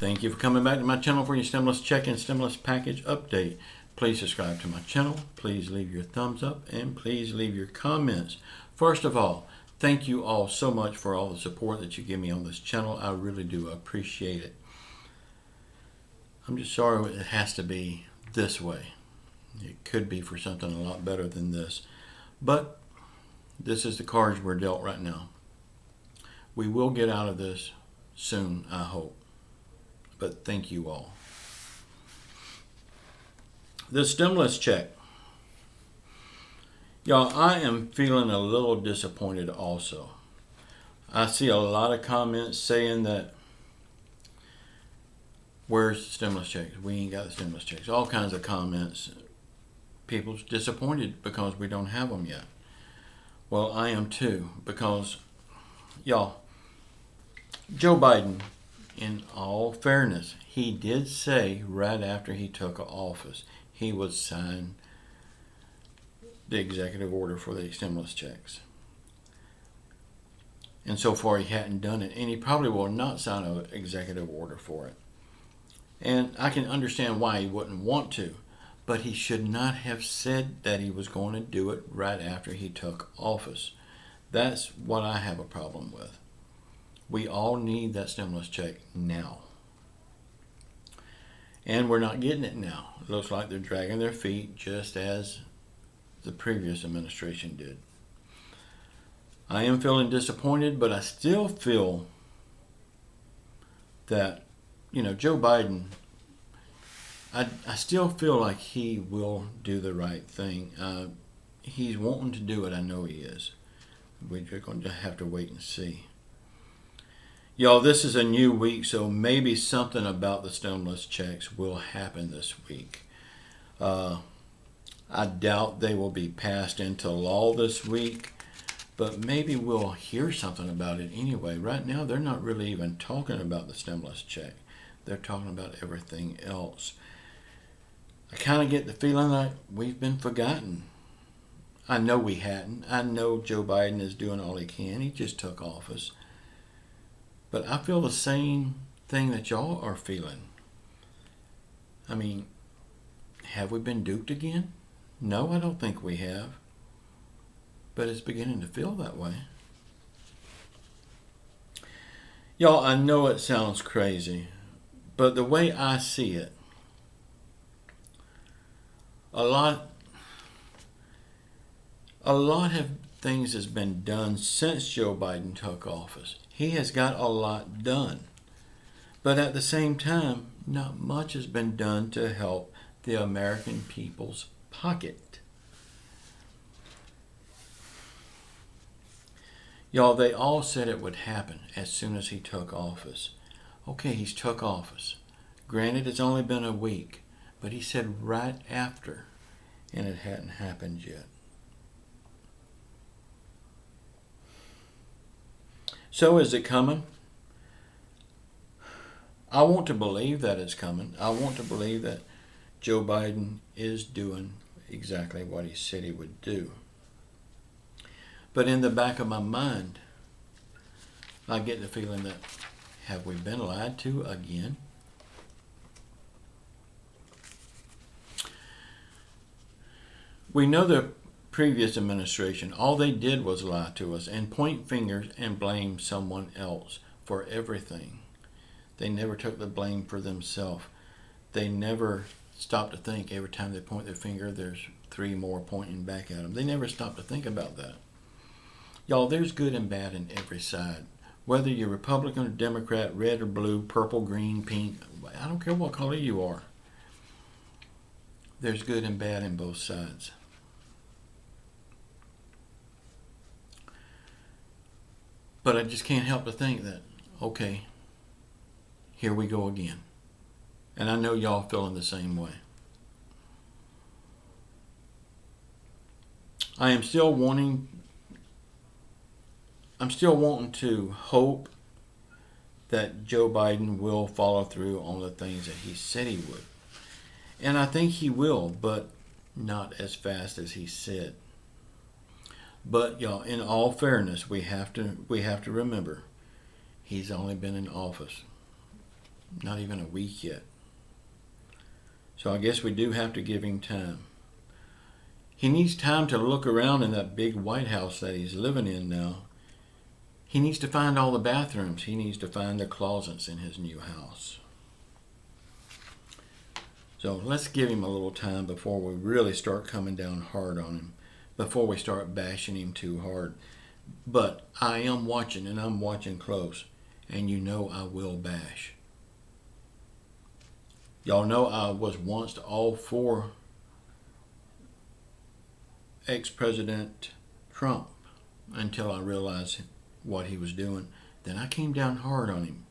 Thank you for coming back to my channel for your stimulus check and stimulus package update. Please subscribe to my channel. Please leave your thumbs up and please leave your comments. First of all, thank you all so much for all the support that you give me on this channel. I really do appreciate it. I'm just sorry it has to be this way. It could be for something a lot better than this. But this is the cards we're dealt right now. We will get out of this soon, I hope. But thank you all. The stimulus check. Y'all, I am feeling a little disappointed also. I see a lot of comments saying that, where's the stimulus checks? We ain't got the stimulus checks. All kinds of comments. People's disappointed because we don't have them yet. Well, I am too, because, y'all, Joe Biden, in all fairness, he did say right after he took office, he would sign the executive order for the stimulus checks. And so far he hadn't done it, and he probably will not sign an executive order for it. And I can understand why he wouldn't want to, but he should not have said that he was going to do it right after he took office. That's what I have a problem with. We all need that stimulus check now. And we're not getting it now. It looks like they're dragging their feet just as the previous administration did. I am feeling disappointed, but I still feel that, Joe Biden, I still feel like he will do the right thing. He's wanting to do it. I know he is. We're just going to have to wait and see. Y'all, this is a new week, so maybe something about the stimulus checks will happen this week. I doubt they will be passed into law this week, but maybe we'll hear something about it anyway. Right now, they're not really even talking about the stimulus check. They're talking about everything else. I kind of get the feeling like we've been forgotten. I know we hadn't. I know Joe Biden is doing all he can. He just took office. But I feel the same thing that y'all are feeling. I mean, have we been duped again? No, I don't think we have. But it's beginning to feel that way. Y'all, I know it sounds crazy, but the way I see it, a lot of things has been done since Joe Biden took office. He has got a lot done. But at the same time, not much has been done to help the American people's pocket. Y'all, they all said it would happen as soon as he took office. Okay, he's took office. Granted, it's only been a week, but he said right after, and it hadn't happened yet. So is it coming? I want to believe that it's coming. I want to believe that Joe Biden is doing exactly what he said he would do. But in the back of my mind, I get the feeling that, have we been lied to again? We know the previous administration, all they did was lie to us and point fingers and blame someone else for everything. They never took the blame for themselves. They never stopped to think every time they point their finger, there's three more pointing back at them. They never stopped to think about that. Y'all, there's good and bad in every side. Whether you're Republican or Democrat, red or blue, purple, green, pink, I don't care what color you are. There's good and bad in both sides. But I just can't help to think that, okay, here we go again. And I know y'all feeling the same way. I'm still wanting to hope that Joe Biden will follow through on the things that he said he would. And I think he will, but not as fast as he said. But y'all, in all fairness, we have to remember, he's only been in office Not even a week yet. So I guess we do have to give him time. He needs time to look around in that big White House that he's living in now. He needs to find all the bathrooms. He needs to find the closets in his new house. So let's give him a little time before we really start coming down hard on him, before we start bashing him too hard. But I am watching, and I'm watching close, and you know I will bash. Y'all know I was once all for ex-President Trump until I realized what he was doing. Then I came down hard on him.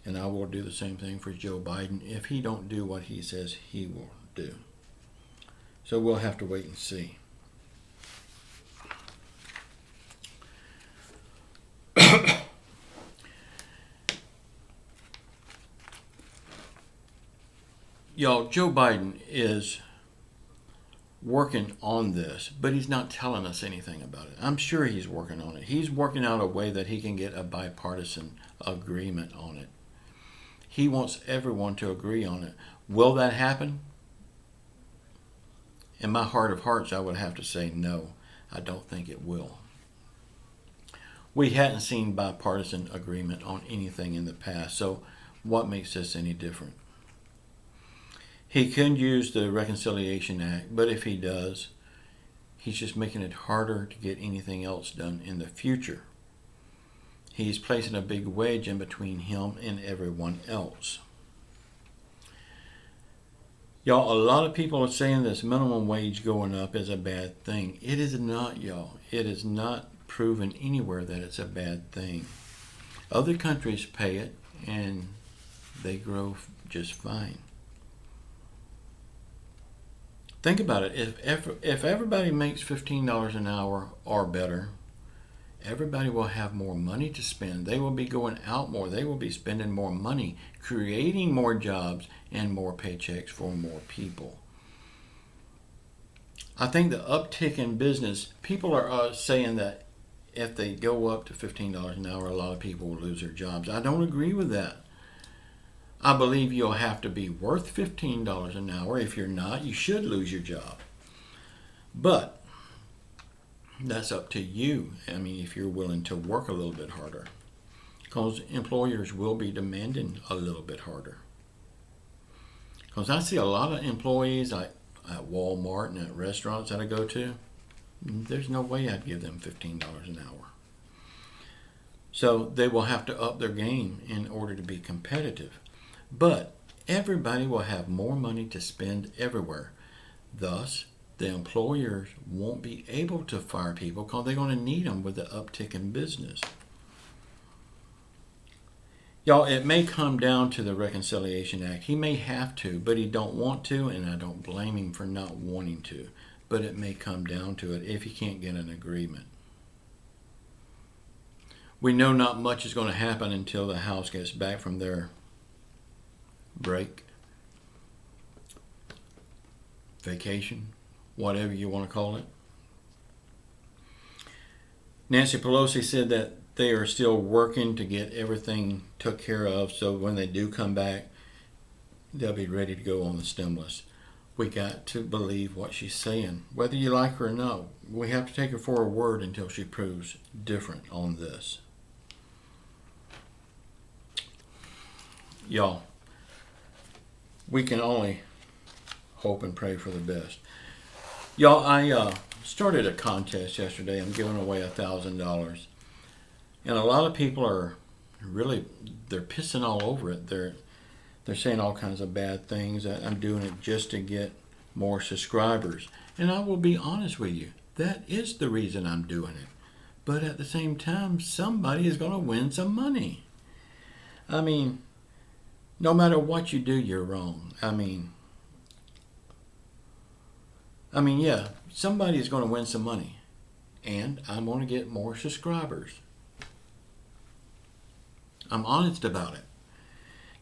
And I will do the same thing for Joe Biden if he don't do what he says he will do. So we'll have to wait and see. Y'all, Joe Biden is working on this, but he's not telling us anything about it. I'm sure he's working on it. He's working out a way that he can get a bipartisan agreement on it. He wants everyone to agree on it. Will that happen? In my heart of hearts, I would have to say no. I don't think it will. We hadn't seen bipartisan agreement on anything in the past, so what makes this any different? He can use the Reconciliation Act, but if he does, he's just making it harder to get anything else done in the future. He's placing a big wedge in between him and everyone else. Y'all, a lot of people are saying this minimum wage going up is a bad thing. It is not, y'all. It is not proven anywhere that it's a bad thing. Other countries pay it, and they grow just fine. Think about it. If everybody makes $15 an hour or better, everybody will have more money to spend. They will be going out more. They will be spending more money, creating more jobs and more paychecks for more people. I think the uptick in business, people are saying that if they go up to $15 an hour, a lot of people will lose their jobs. I don't agree with that. I believe you'll have to be worth $15 an hour. If you're not, you should lose your job. But that's up to you. I mean, if you're willing to work a little bit harder. Because employers will be demanding a little bit harder. Because I see a lot of employees like at Walmart and at restaurants that I go to. There's no way I'd give them $15 an hour. So they will have to up their game in order to be competitive. But everybody will have more money to spend everywhere. Thus, the employers won't be able to fire people because they're going to need them with the uptick in business. Y'all, it may come down to the Reconciliation Act. He may have to, but he don't want to, and I don't blame him for not wanting to. But it may come down to it if he can't get an agreement. We know not much is going to happen until the House gets back from their break, vacation, whatever you want to call it. Nancy Pelosi said that they are still working to get everything took care of, so when they do come back, they'll be ready to go on the stimulus. We got to believe what she's saying. Whether you like her or not, we have to take her for her word until she proves different on this. Y'all, we can only hope and pray for the best. Y'all, I started a contest yesterday. I'm giving away $1,000. And a lot of people are really, they're pissing all over it. They're saying all kinds of bad things. I'm doing it just to get more subscribers. And I will be honest with you, that is the reason I'm doing it. But at the same time, somebody is going to win some money. I mean, no matter what you do, you're wrong. I mean, yeah, somebody is going to win some money. And I'm going to get more subscribers. I'm honest about it.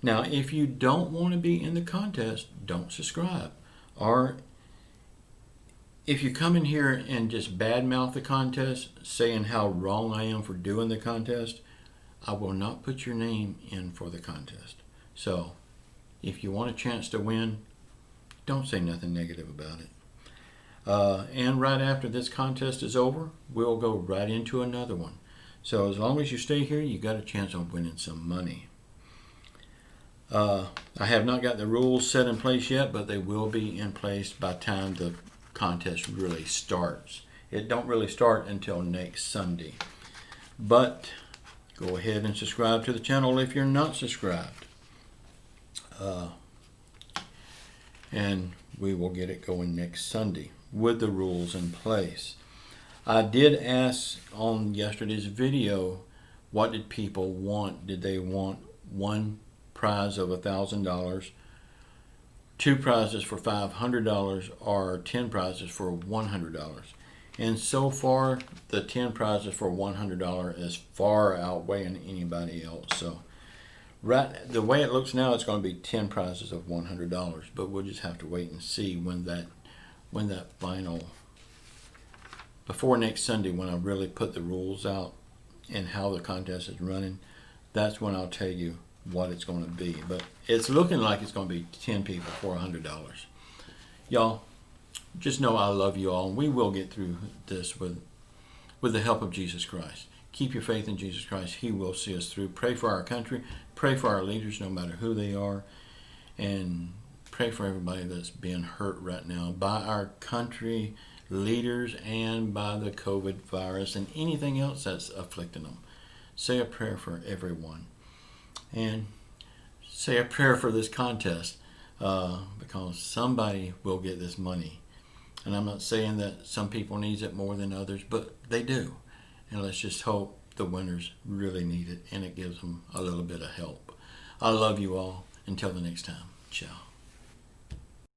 Now, if you don't want to be in the contest, don't subscribe. Or if you come in here and just badmouth the contest, saying how wrong I am for doing the contest, I will not put your name in for the contest. So if you want a chance to win, don't say nothing negative about it. And right after this contest is over, we'll go right into another one. So as long as you stay here, you got a chance of winning some money. I have not got the rules set in place yet, but they will be in place by the time the contest really starts. It don't really start until next Sunday. But go ahead and subscribe to the channel if you're not subscribed. And we will get it going next Sunday with the rules in place. I did ask on yesterday's video, what did people want? Did they want one prize of $1,000, 2 prizes for $500, or 10 prizes for $100? And so far, the 10 prizes for $100 is far outweighing anybody else. So right, the way it looks now, it's going to be 10 prizes of $100, but we'll just have to wait and see when that final, before next Sunday, when I really put the rules out and how the contest is running. That's when I'll tell you what it's going to be. But it's looking like it's going to be 10 people for $100. Y'all, just know I love you all, and we will get through this with the help of Jesus Christ. Keep your faith in Jesus Christ. He will see us through. Pray for our country. Pray for our leaders, no matter who they are. And pray for everybody that's being hurt right now by our country leaders and by the COVID virus and anything else that's afflicting them. Say a prayer for everyone. And say a prayer for this contest, because somebody will get this money. And I'm not saying that some people need it more than others, but they do. And let's just hope the winners really need it and it gives them a little bit of help. I love you all. Until the next time. Ciao.